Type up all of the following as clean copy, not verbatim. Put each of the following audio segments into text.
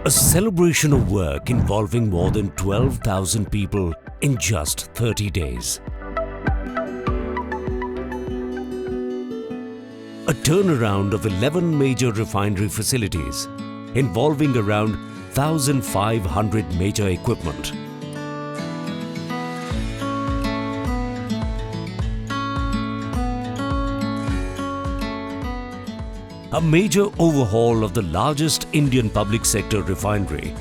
A celebration of work involving more than 12,000 people in just 30 days. A turnaround of 11 major refinery facilities involving around 1,500 major equipment. A major overhaul of the largest Indian public sector refinery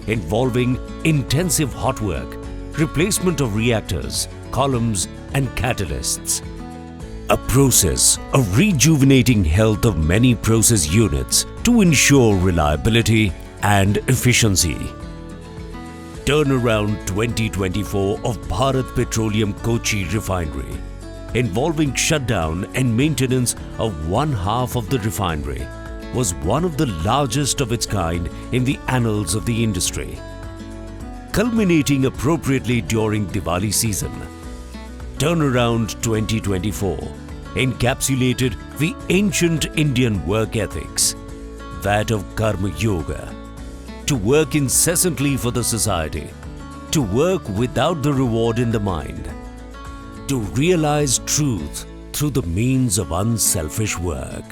involving intensive hot work, replacement of reactors, columns and catalysts. A process of rejuvenating health of many process units to ensure reliability and efficiency. Turnaround 2024 of Bharat Petroleum Kochi Refinery, involving shutdown and maintenance of one half of the refinery, was one of the largest of its kind in the annals of the industry. Culminating appropriately during Diwali season, Turnaround 2024 encapsulated the ancient Indian work ethics, that of Karma Yoga, to work incessantly for the society, to work without the reward in the mind, to realize truth through the means of unselfish work.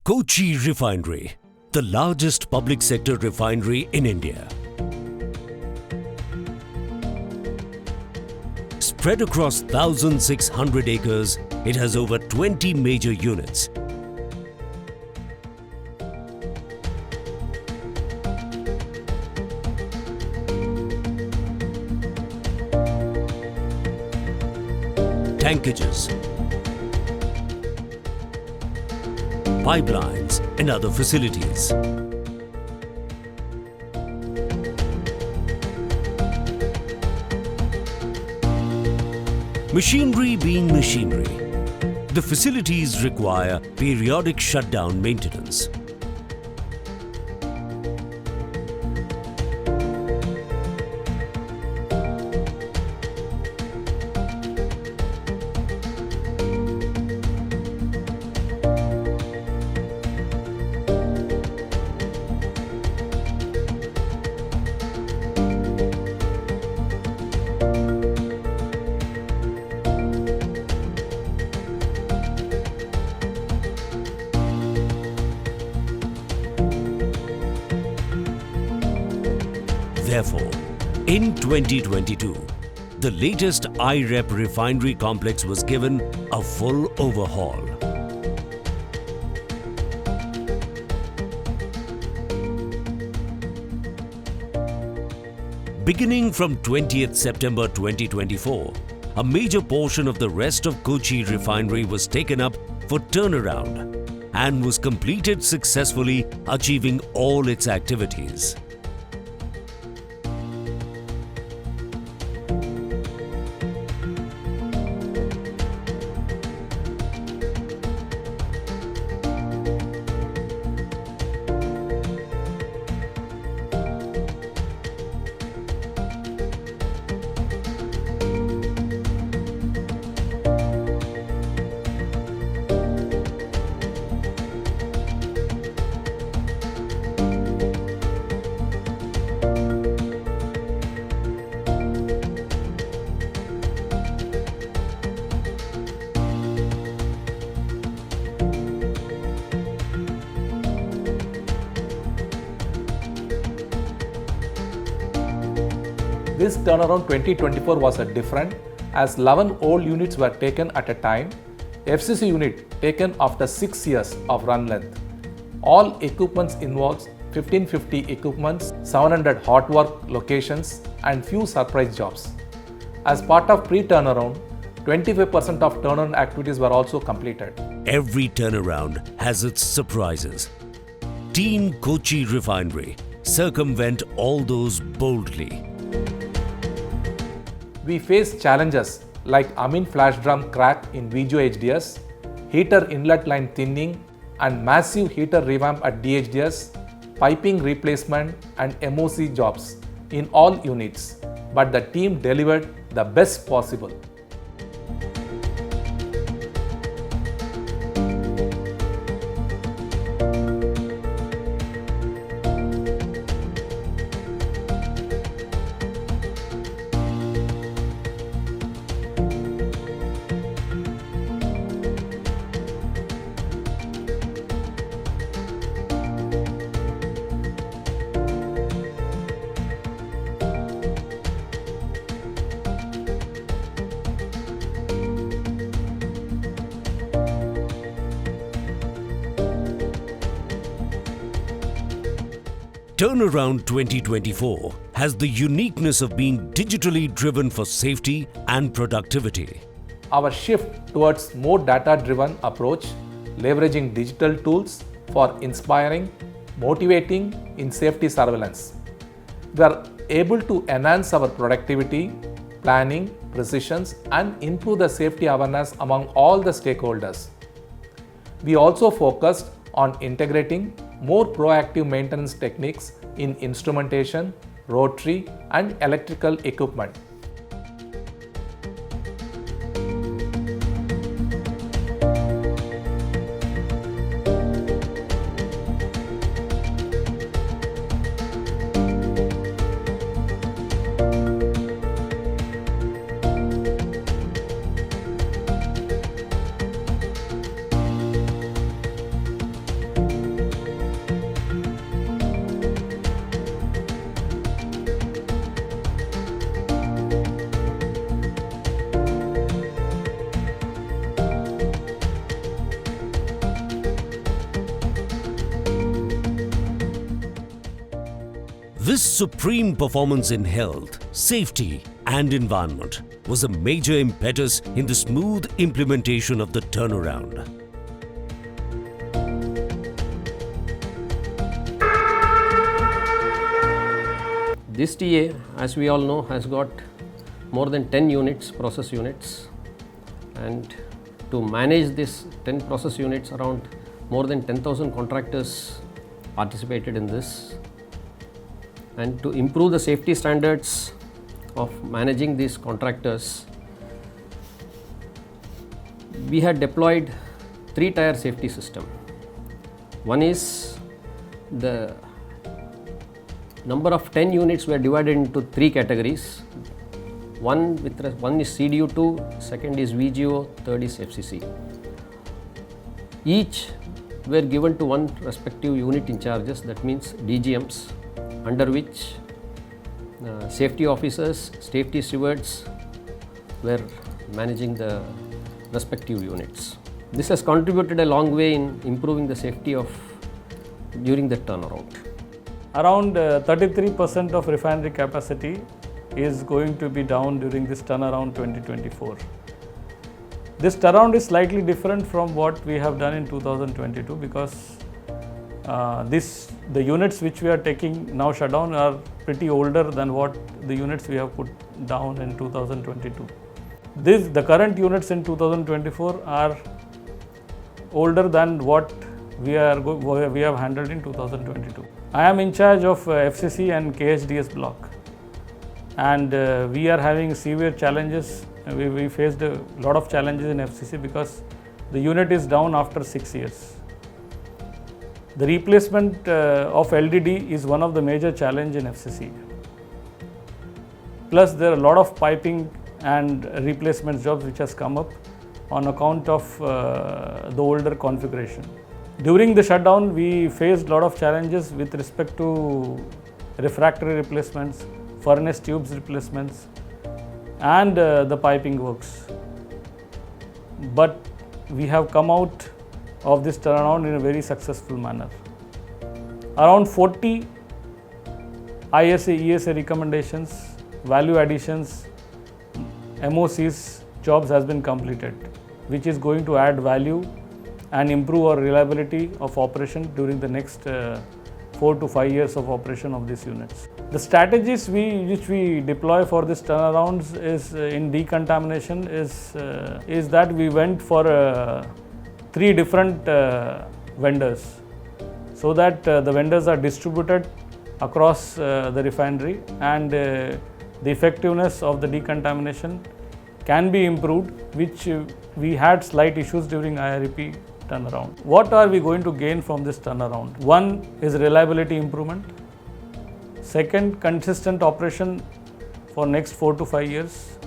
Kochi Refinery, the largest public sector refinery in India. Spread across 1,600 acres, it has over 20 major units. Tankages, pipelines and other facilities. Machinery being machinery, the facilities require periodic shutdown maintenance. Therefore, in 2022, the latest IREP refinery complex was given a full overhaul. Beginning from 20th September 2024, a major portion of the rest of Kochi refinery was taken up for turnaround and was completed successfully, achieving all its activities. This turnaround 2024 was a different, as 11 old units were taken at a time, FCC unit taken after 6 years of run length. All equipments involves 1550 equipments, 700 hot work locations and few surprise jobs. As part of pre-turnaround, 25% of turnaround activities were also completed. Every turnaround has its surprises. Team Kochi Refinery circumvent all those boldly. We faced challenges like amine flash drum crack in VGO HDS, heater inlet line thinning and massive heater revamp at DHDS, piping replacement and MOC jobs in all units, but the team delivered the best possible. Turnaround 2024 has the uniqueness of being digitally driven for safety and productivity. Our shift towards more data-driven approach, leveraging digital tools for inspiring, motivating in safety surveillance. We are able to enhance our productivity, planning, precision and improve the safety awareness among all the stakeholders. We also focused on integrating more proactive maintenance techniques in instrumentation, rotary and electrical equipment. This supreme performance in health, safety and environment was a major impetus in the smooth implementation of the turnaround. This TA, as we all know, has got more than 10 units, process units, and to manage this 10 process units, around more than 10,000 contractors participated in this. And to improve the safety standards of managing these contractors, we had deployed 3-tier safety system. One is the number of 10 units were divided into 3 categories. One is CDU2, second is VGO, third is FCC. Each were given to one respective unit in charges, that means DGMs, under which safety officers, safety stewards were managing the respective units. This has contributed a long way in improving the safety during the turnaround. Around 33% of refinery capacity is going to be down during this turnaround 2024. This turnaround is slightly different from what we have done in 2022 because the units which we are taking now shut down are pretty older than what the units we have put down in 2022. The current units in 2024 are older than what we have handled in 2022. I am in charge of FCC and KHDS block, and we are having severe challenges. We faced a lot of challenges in FCC because the unit is down after 6 years. The replacement of LDD is one of the major challenges in FCC. Plus, there are a lot of piping and replacement jobs which has come up on account of the older configuration. During the shutdown, we faced a lot of challenges with respect to refractory replacements, furnace tubes replacements, and the piping works. But we have come out of this turnaround in a very successful manner. Around 40 ISA, ESA recommendations, value additions, MOCs jobs has been completed, which is going to add value and improve our reliability of operation during the next 4 to 5 years of operation of these units. The strategies which we deploy for this turnarounds is in decontamination is that we went for 3 different vendors, so that the vendors are distributed across the refinery, and the effectiveness of the decontamination can be improved, which we had slight issues during IREP turnaround. What are we going to gain from this turnaround? One is reliability improvement. Second, consistent operation for next 4 to 5 years.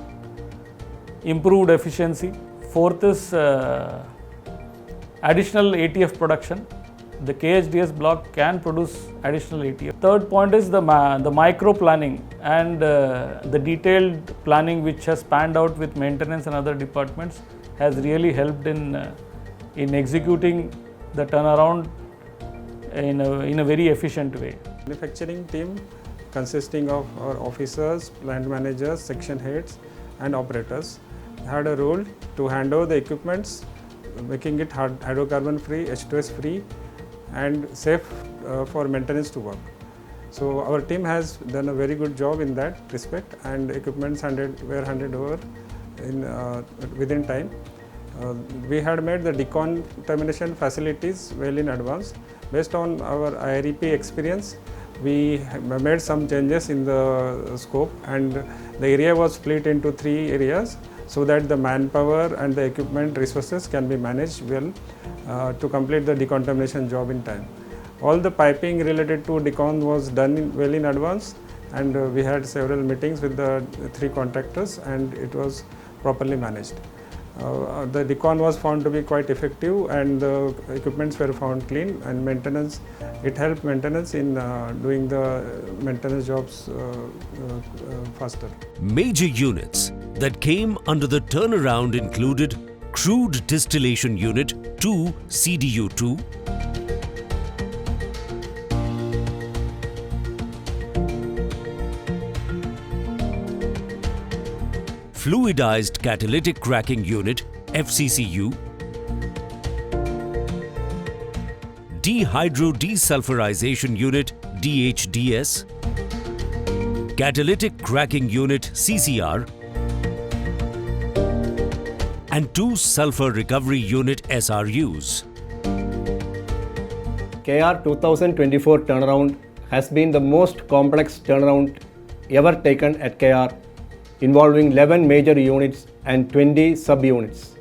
Improved efficiency. Fourth is additional ATF production. The KHDS block can produce additional ATF. Third point is the micro planning and the detailed planning which has panned out with maintenance and other departments has really helped in executing the turnaround in a very efficient way. Manufacturing team consisting of our officers, plant managers, section heads and operators had a role to hand over the equipments, making it hydrocarbon free, H2S free and safe for maintenance to work. So our team has done a very good job in that respect, and equipments were handed over within time. We had made the decontamination facilities well in advance. Based on our IREP experience, we made some changes in the scope, and the area was split into 3 areas so that the manpower and the equipment resources can be managed well to complete the decontamination job in time. All the piping related to decon was done well in advance, and we had several meetings with the 3 contractors, and it was properly managed. The decon was found to be quite effective, and the equipments were found clean, and maintenance, it helped maintenance in doing the maintenance jobs faster. Major units that came under the turnaround included Crude Distillation Unit 2 CDU2, Fluidized Catalytic Cracking Unit FCCU, Dehydrodesulfurization Unit DHDS, Catalytic Cracking Unit CCR, and 2 Sulfur Recovery Unit SRUs. KR 2024 turnaround has been the most complex turnaround ever taken at KR, involving 11 major units and 20 sub-units.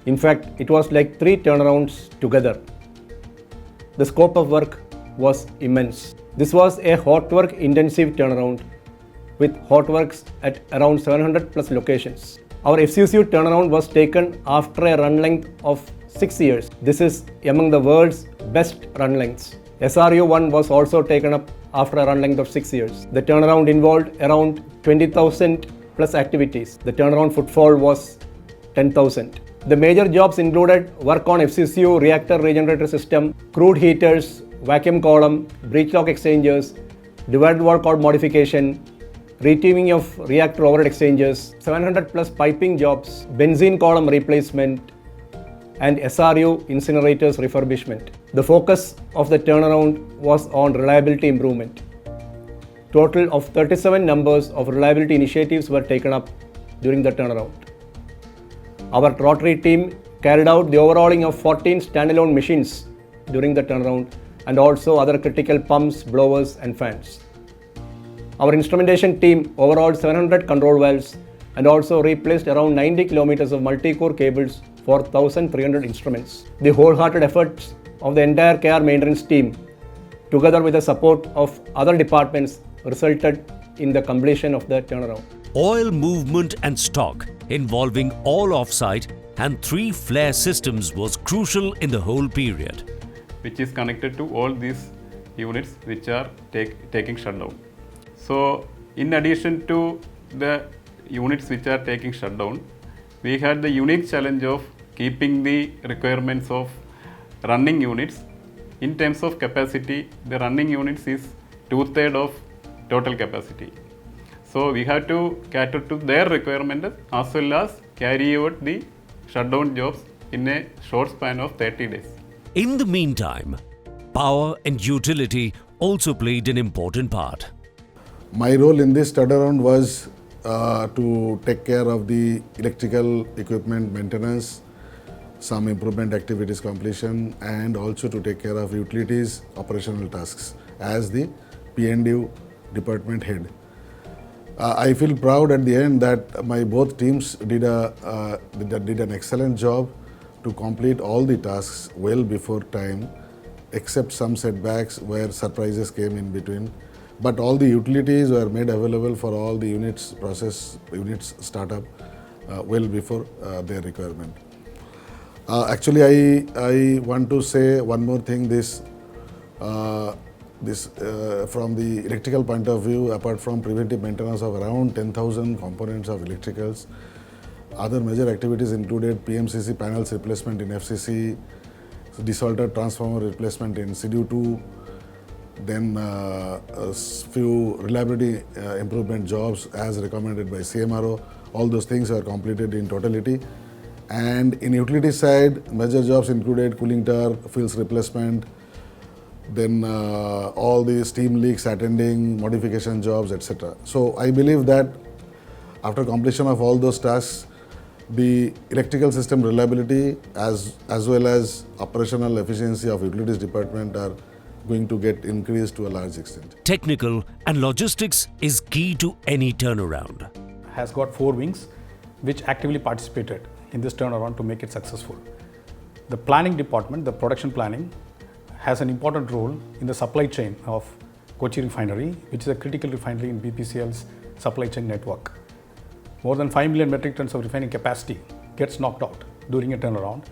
In fact, it was like 3 turnarounds together. The scope of work was immense. This was a hot work intensive turnaround with hot works at around 700 plus locations. Our FCCU turnaround was taken after a run length of 6 years. This is among the world's best run lengths. SRU-1 was also taken up after a run length of 6 years. The turnaround involved around 20,000 plus activities. The turnaround footfall was 10,000. The major jobs included work on FCCU reactor regenerator system, crude heaters, vacuum column, breech lock exchangers, divided wall cord modification, retuning of reactor overhead exchangers, 700 plus piping jobs, benzene column replacement, and SRU incinerators refurbishment. The focus of the turnaround was on reliability improvement. Total of 37 numbers of reliability initiatives were taken up during the turnaround. Our rotary team carried out the overhauling of 14 standalone machines during the turnaround and also other critical pumps, blowers and fans. Our instrumentation team overhauled 700 control valves and also replaced around 90 kilometers of multi-core cables for 1,300 instruments. The wholehearted efforts of the entire KR maintenance team, together with the support of other departments, resulted in the completion of the turnaround. Oil movement and stock involving all off-site and 3 flare systems was crucial in the whole period, which is connected to all these units which are taking shutdown. So, in addition to the units which are taking shutdown, we had the unique challenge of keeping the requirements of running units. In terms of capacity, the running units is 2/3 of total capacity. So, we have to cater to their requirement as well as carry out the shutdown jobs in a short span of 30 days. In the meantime, power and utility also played an important part. My role in this turnaround was to take care of the electrical equipment maintenance, some improvement activities completion, and also to take care of utilities operational tasks as the P&U department head. I feel proud at the end that my both teams did an excellent job to complete all the tasks well before time, except some setbacks where surprises came in between. But all the utilities were made available for all the units, process units startup well before their requirement. Actually, I want to say one more thing. From the electrical point of view, apart from preventive maintenance of around 10,000 components of electricals, other major activities included PMCC panels replacement in FCC, desaltered transformer replacement in CDU2, then a few reliability improvement jobs as recommended by CMRO. All those things are completed in totality. And in utility side, major jobs included cooling tower, fields replacement, then all the steam leaks attending, modification jobs, etc. So I believe that after completion of all those tasks, the electrical system reliability as well as operational efficiency of utilities department are going to get increased to a large extent. Technical and logistics is key to any turnaround. Has got 4 wings which actively participated in this turnaround to make it successful. The planning department, the production planning, has an important role in the supply chain of Kochi refinery, which is a critical refinery in BPCL's supply chain network. More than 5 million metric tons of refining capacity gets knocked out during a turnaround.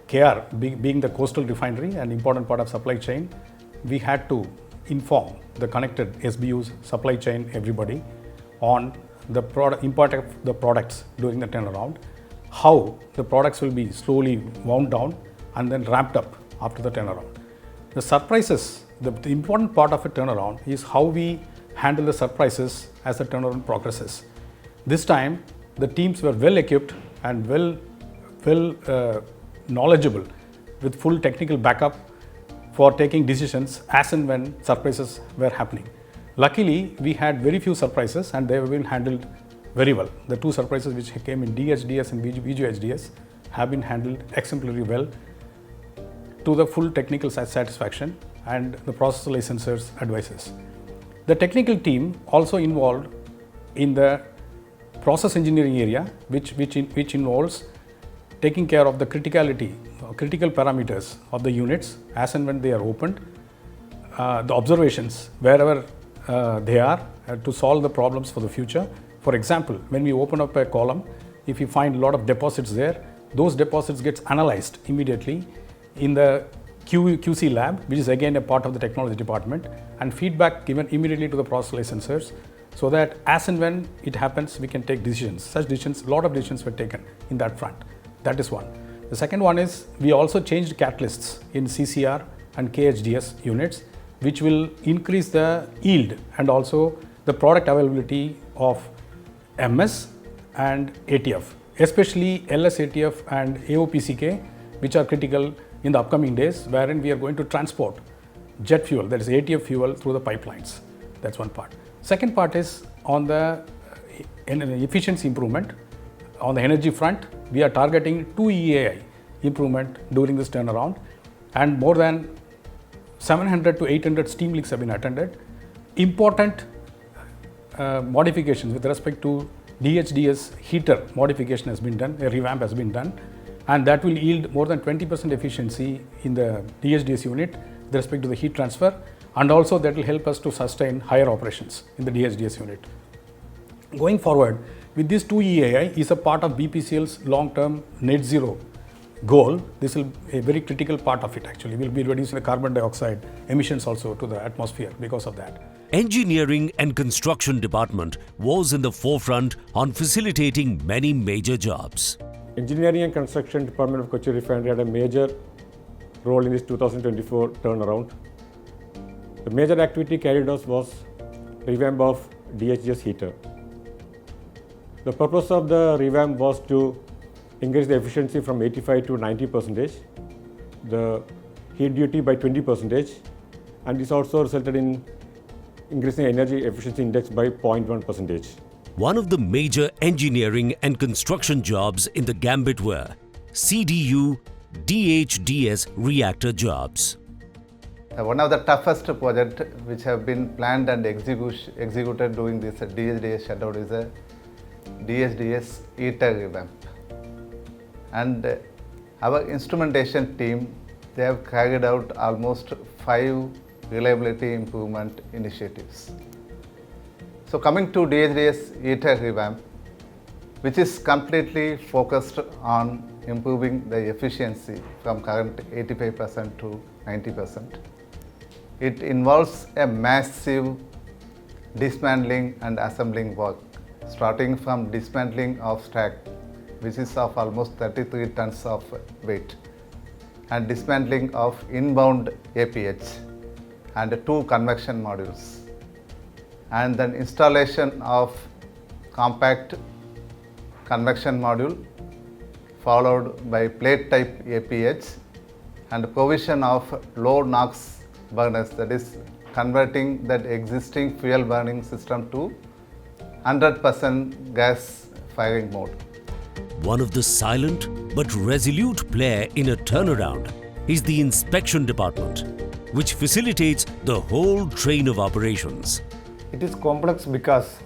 KR, being the coastal refinery and important part of supply chain, we had to inform the connected SBUs, supply chain, everybody on the import of the products during the turnaround, how the products will be slowly wound down and then ramped up after the turnaround. The surprises, the important part of a turnaround is how we handle the surprises as the turnaround progresses. This time, the teams were well equipped and well knowledgeable with full technical backup for taking decisions as and when surprises were happening. Luckily, we had very few surprises and they have been handled very well. The 2 surprises which came in DHDS and VGHDS have been handled exemplary well to the full technical satisfaction and the process licensors' advices. The technical team also involved in the process engineering area, which involves taking care of the criticality, critical parameters of the units as and when they are opened, the observations wherever they are to solve the problems for the future. For example, when we open up a column, if you find a lot of deposits there, those deposits gets analyzed immediately in the QC lab, which is again a part of the technology department, and feedback given immediately to the process licensors, so that as and when it happens, we can take decisions. Such decisions, a lot of decisions were taken in that front. That is one. The second one is we also changed catalysts in CCR and KHDS units, which will increase the yield and also the product availability of MS and ATF, especially LS ATF and AOPCK, which are critical in the upcoming days, wherein we are going to transport jet fuel, that is ATF fuel, through the pipelines. That's one part. Second part is on the efficiency improvement. On the energy front, we are targeting 2 EAI improvement during this turnaround, and more than 700 to 800 steam leaks have been attended. Important modifications with respect to DHDS heater modification has been done, a revamp has been done, and that will yield more than 20% efficiency in the DHDS unit with respect to the heat transfer, and also that will help us to sustain higher operations in the DHDS unit. Going forward, with this 2 EAI is a part of BPCL's long-term net zero goal. This will be a very critical part of it actually. We will be reducing the carbon dioxide emissions also to the atmosphere because of that. Engineering and Construction Department was in the forefront on facilitating many major jobs. Engineering and Construction Department of Kochi Refinery had a major role in this 2024 turnaround. The major activity carried out was revamp of DHDS heater. The purpose of the revamp was to increase the efficiency from 85 to 90%, the heat duty by 20%, and this also resulted in increasing energy efficiency index by 0.1%. One of the major engineering and construction jobs in the gambit were CDU DHDS reactor jobs. One of the toughest projects which have been planned and executed during this DHDS shutdown is a DHDS heater revamp. And our instrumentation team, they have carried out almost 5 reliability improvement initiatives. So coming to DHDS heater revamp, which is completely focused on improving the efficiency from current 85% to 90%. It involves a massive dismantling and assembling work, starting from dismantling of stack, which is of almost 33 tons of weight, and dismantling of inbound APH and 2 convection modules, and then installation of compact convection module followed by plate type APH and provision of low NOx burners, that is converting that existing fuel burning system to 100% gas firing mode. One of the silent but resolute player in a turnaround is the inspection department, which facilitates the whole train of operations. It is complex because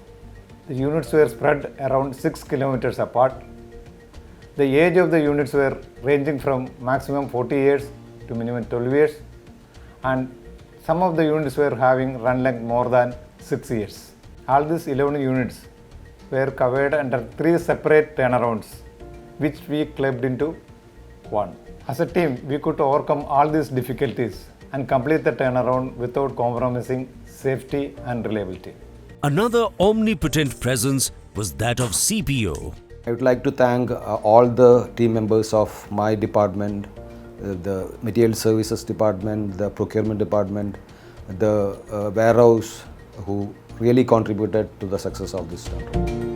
the units were spread around 6 kilometers apart. The age of the units were ranging from maximum 40 years to minimum 12 years, and some of the units were having run length more than 6 years. All these 11 units were covered under 3 separate turnarounds, which we clubbed into one. As a team, we could overcome all these difficulties and complete the turnaround without compromising safety and reliability. Another omnipotent presence was that of CPO. I would like to thank all the team members of my department, the Material Services Department, the Procurement Department, the warehouse, who really contributed to the success of this turnaround.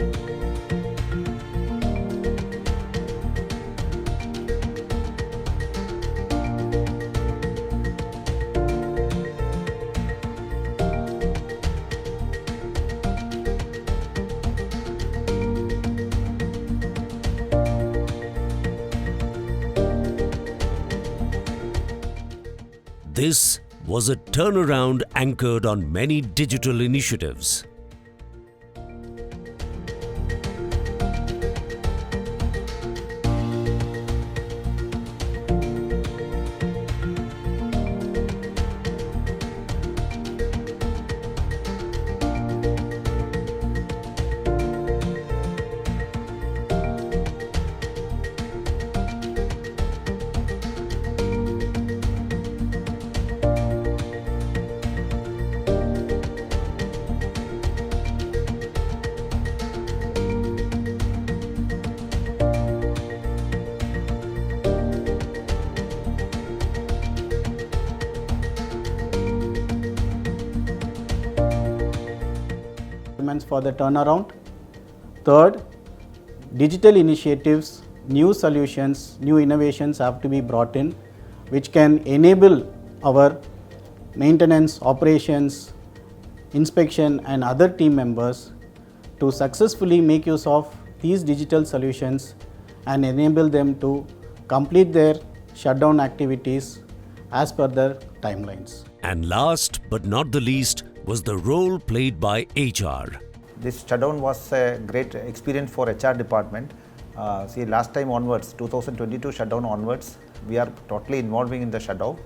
This was a turnaround anchored on many digital initiatives. plans for the turnaround. Third, digital initiatives, new solutions, new innovations have to be brought in, which can enable our maintenance, operations, inspection and other team members to successfully make use of these digital solutions and enable them to complete their shutdown activities as per their timelines. And last but not the least was the role played by HR. This shutdown was a great experience for HR department. See, last time onwards, 2022 shutdown onwards, we are totally involving in the shutdown.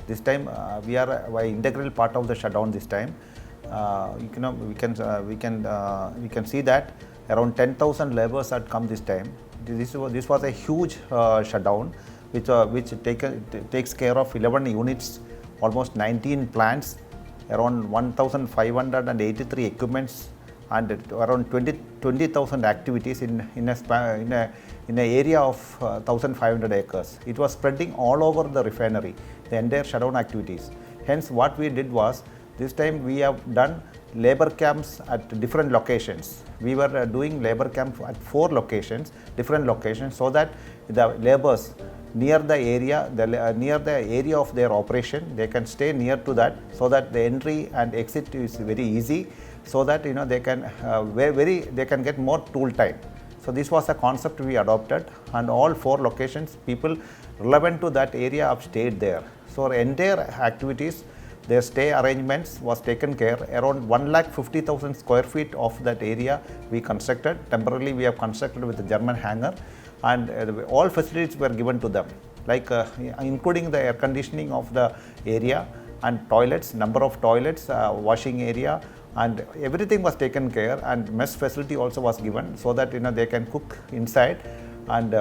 This time we are an integral part of the shutdown. This time, we can see that around 10,000 laborers had come this time. This was a huge shutdown, which takes care of 11 units, almost 19 plants, around 1,583 equipments, and around 20,000 activities in an area of 1,500 acres. It was spreading all over the refinery, the entire shutdown activities. Hence, what we did was, this time we have done labor camps at different locations. We were doing labor camp at 4 locations, different locations, so that the laborers near the area, of their operation, they can stay near to that, so that the entry and exit is very easy, so that they can they can get more tool time. So this was a concept we adopted, and all 4 locations, people relevant to that area have stayed there. So entire activities, their stay arrangements was taken care. Around 150,000 square feet of that area we constructed. Temporarily we have constructed with a German hangar, and all facilities were given to them, like including the air conditioning of the area and toilets, number of toilets, washing area, and everything was taken care, and mess facility also was given, so that they can cook inside. And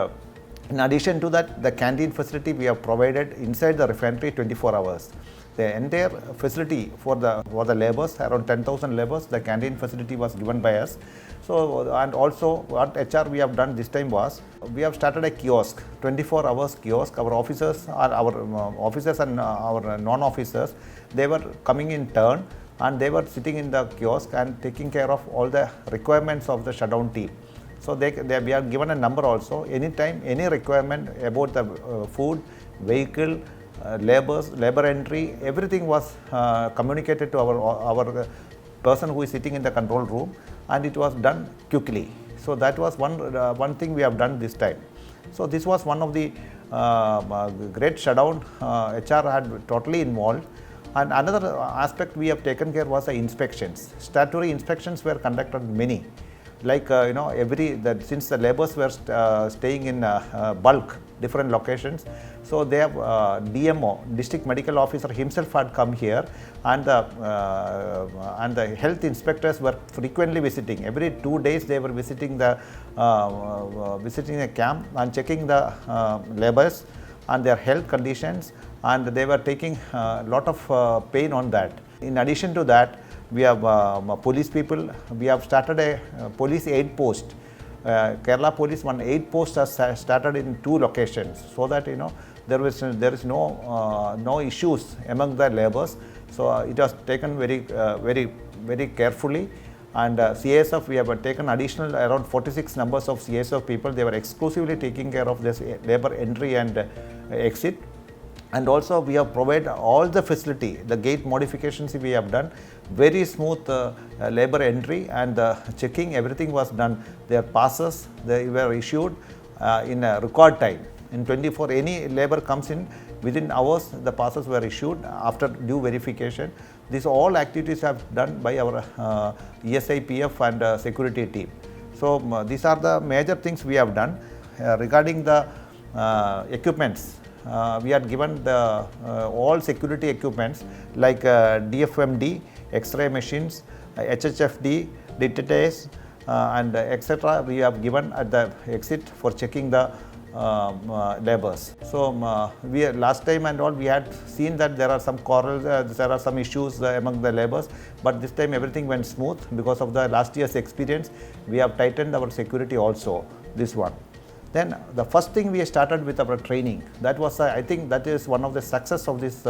in addition to that, the canteen facility we have provided inside the refinery 24 hours. The entire facility for the laborers, around 10,000 laborers, the canteen facility was given by us. So, and also what HR we have done this time was, we have started a kiosk, 24 hours kiosk. Our officers and our non-officers, they were coming in turn, and they were sitting in the kiosk and taking care of all the requirements of the shutdown team. So we are given a number also. Anytime, any requirement about the food, vehicle, labor entry, everything was communicated to our person who is sitting in the control room, and it was done quickly. So that was one thing we have done this time. So this was one of the great shutdown. HR had totally involved. And another aspect we have taken care was the inspections. Statutory inspections were conducted many. Like since the laborers were staying in bulk, different locations, so they have DMO, District Medical Officer himself had come here, and the health inspectors were frequently visiting. Every 2 days they were visiting the camp and checking the laborers and their health conditions, and they were taking a lot of pain on that. In addition to that, we have police people. We have started a police aid post. Kerala Police, one aid post has started in 2 locations, so that there is no issues among the laborers. So it was taken very carefully. And CSF, we have taken additional around 46 numbers of CSF people. They were exclusively taking care of this labor entry and exit. And also we have provided all the facility, the gate modifications we have done, very smooth labor entry and checking, everything was done. Their passes, they were issued in a record time. In 24, any labor comes in, within hours the passes were issued after due verification. These all activities have done by our ESI, PF and security team. So these are the major things we have done. Regarding the equipments, we had given the all security equipments like DFMD, X-ray machines, HHFD, detectors and etc. we have given at the exit for checking the laborers. So we last time and all we had seen that there are some quarrels, there are some issues among the laborers, but this time everything went smooth because of the last year's experience. We have tightened our security also, this one. Then the first thing we started with our training. That was I think that is one of the success of this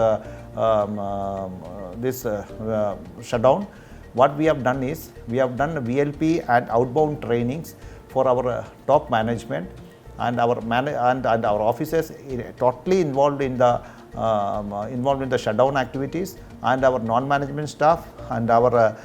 shutdown. what we have done is, we have done VLP and outbound trainings for our top management, and our and our officers totally involved in the shutdown activities, and our non-management staff and our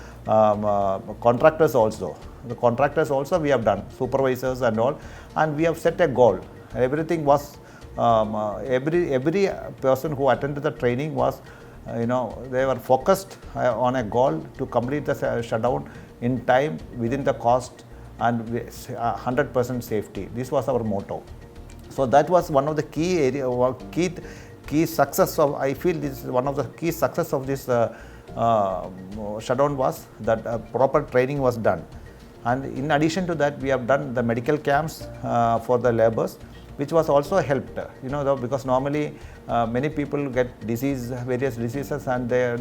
contractors also. The contractors also we have done, supervisors and all, and we have set a goal. Everything was every person who attended the training was, they were focused on a goal to complete the shutdown in time, within the cost, and 100% safety. This was our motto. So that was one of the key success of, I feel this is one of the key success of this shutdown was that proper training was done. And in addition to that, we have done the medical camps for the laborers, which was also helped, because normally many people get various diseases, and their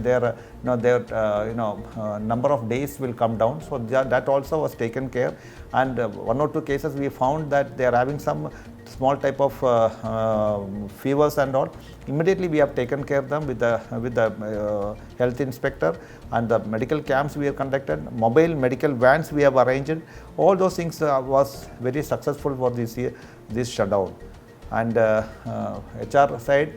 number of days will come down. So that also was taken care. And one or two cases we found that they are having some small type of fevers and all. Immediately we have taken care of them with the health inspector, and the medical camps we have conducted, mobile medical vans we have arranged. All those things was very successful for this shutdown. And HR side,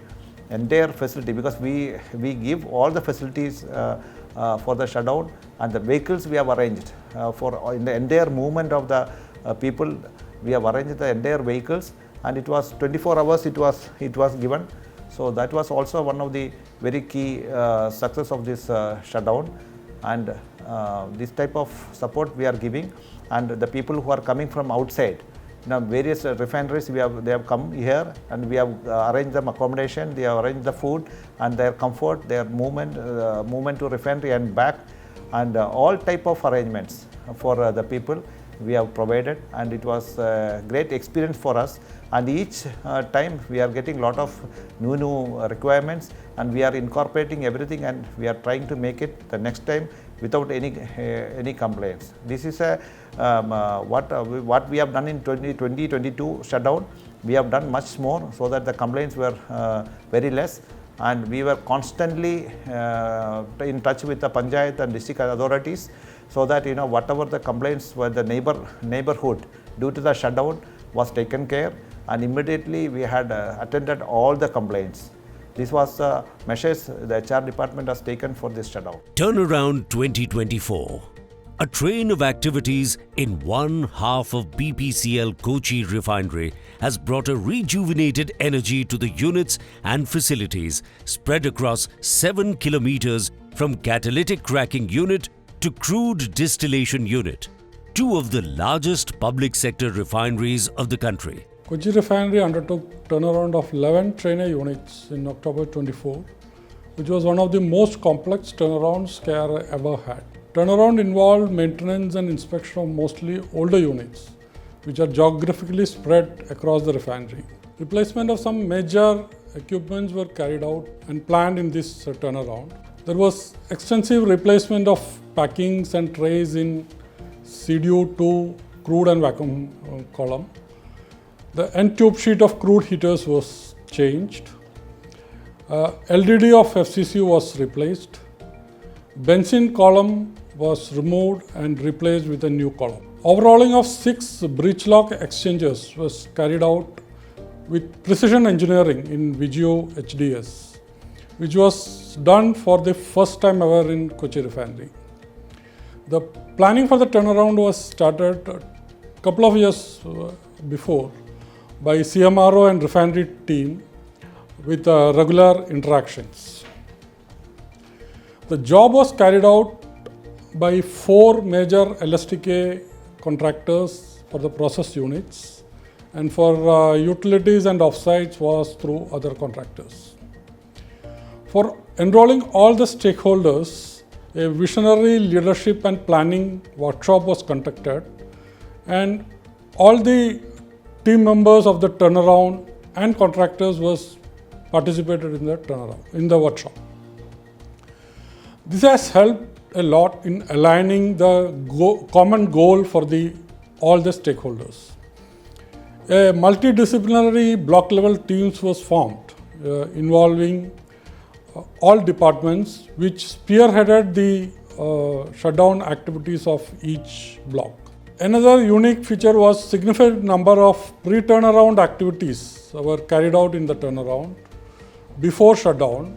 entire facility, because we give all the facilities for the shutdown, and the vehicles we have arranged for in the entire movement of the people. We have arranged the entire vehicles, and it was 24 hours it was given. So that was also one of the very key success of this shutdown. And this type of support we are giving, and the people who are coming from outside, various refineries they have come here, and we have arranged them accommodation, they have arranged the food and their comfort, their movement to refinery and back, and all type of arrangements for the people we have provided, and it was a great experience for us. And each time we are getting lot of new requirements, and we are incorporating everything, and we are trying to make it the next time without any complaints. This is what we have done in 2022 shutdown. We have done much more, so that the complaints were very less, and we were constantly in touch with the panchayat and district authorities, so that whatever the complaints were the neighborhood due to the shutdown was taken care, and immediately we had attended all the complaints. This was measures the HR department has taken for this shutdown. Turnaround 2024. A train of activities in one half of BPCL Kochi refinery has brought a rejuvenated energy to the units and facilities spread across 7 kilometers from catalytic cracking unit to crude distillation unit, two of the largest public sector refineries of the country. Kochi refinery undertook turnaround of 11 trainer units in October 24, which was one of the most complex turnarounds KR ever had. Turnaround involved maintenance and inspection of mostly older units, which are geographically spread across the refinery. Replacement of some major equipments were carried out and planned in this turnaround. There was extensive replacement of packings and trays in CDU2 crude and vacuum column. The end tube sheet of crude heaters was changed. LDD of FCC was replaced. Benzene column was removed and replaced with a new column. Overhauling of 6 breech lock exchangers was carried out with precision engineering in Vigio HDS, which was done for the first time ever in Kochi refinery. The planning for the turnaround was started a couple of years before by CMRO and refinery team with regular interactions. The job was carried out by 4 major LSTK contractors for the process units, and for utilities and offsites was through other contractors. For enrolling all the stakeholders, a visionary leadership and planning workshop was conducted, and all the team members of the turnaround and contractors was participated in the workshop. This has helped a lot in aligning the common goal for all the stakeholders. A multidisciplinary block level teams was formed involving all departments, which spearheaded the shutdown activities of each block. Another unique feature was significant number of pre-turnaround activities were carried out in the turnaround before shutdown,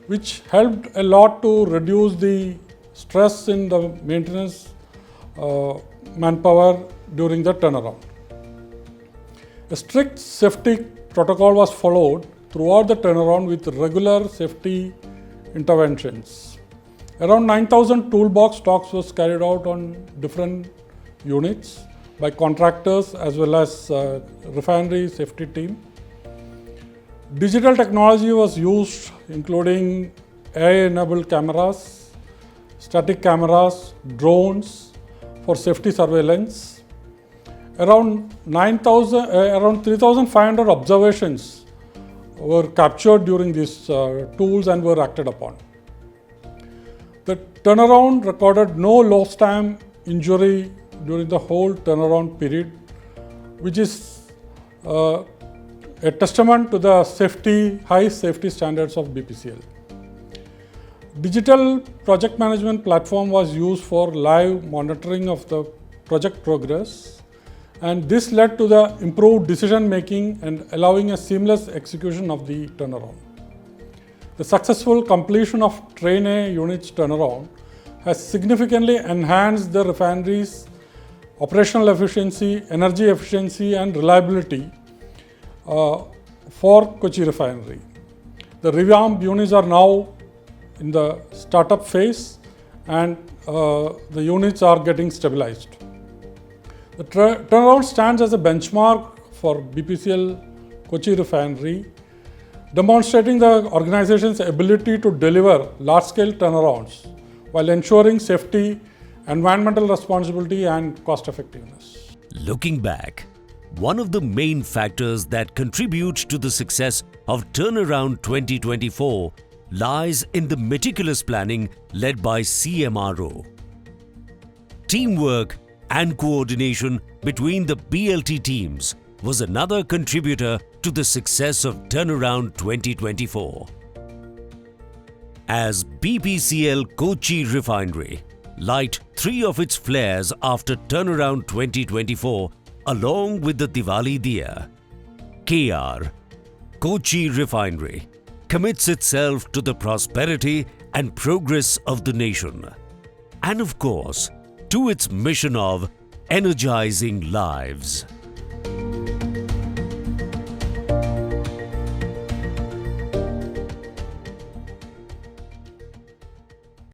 which helped a lot to reduce the stress in the maintenance manpower during the turnaround. A strict safety protocol was followed throughout the turnaround with regular safety interventions. Around 9,000 toolbox talks was carried out on different units by contractors as well as refinery safety team. Digital technology was used, including AI-enabled cameras, static cameras, drones for safety surveillance. Around 3,500 observations were captured during these tools and were acted upon. The turnaround recorded no lost time injury during the whole turnaround period, which is a testament to the high safety standards of BPCL. Digital project management platform was used for live monitoring of the project progress, and this led to the improved decision making and allowing a seamless execution of the turnaround. The successful completion of Train A unit's turnaround has significantly enhanced the refinery's operational efficiency, energy efficiency and reliability for Kochi Refinery. The revamped units are now in the startup phase and the units are getting stabilized. The turnaround stands as a benchmark for BPCL Kochi Refinery, demonstrating the organization's ability to deliver large-scale turnarounds while ensuring safety, environmental responsibility and cost effectiveness. Looking back, one of the main factors that contribute to the success of Turnaround 2024 lies in the meticulous planning led by CMRO. Teamwork and coordination between the BLT teams was another contributor to the success of Turnaround 2024. As BPCL Kochi Refinery light 3 of its flares after Turnaround 2024 along with the Diwali Diya, KR, Kochi Refinery, commits itself to the prosperity and progress of the nation, and of course, to its mission of energizing lives.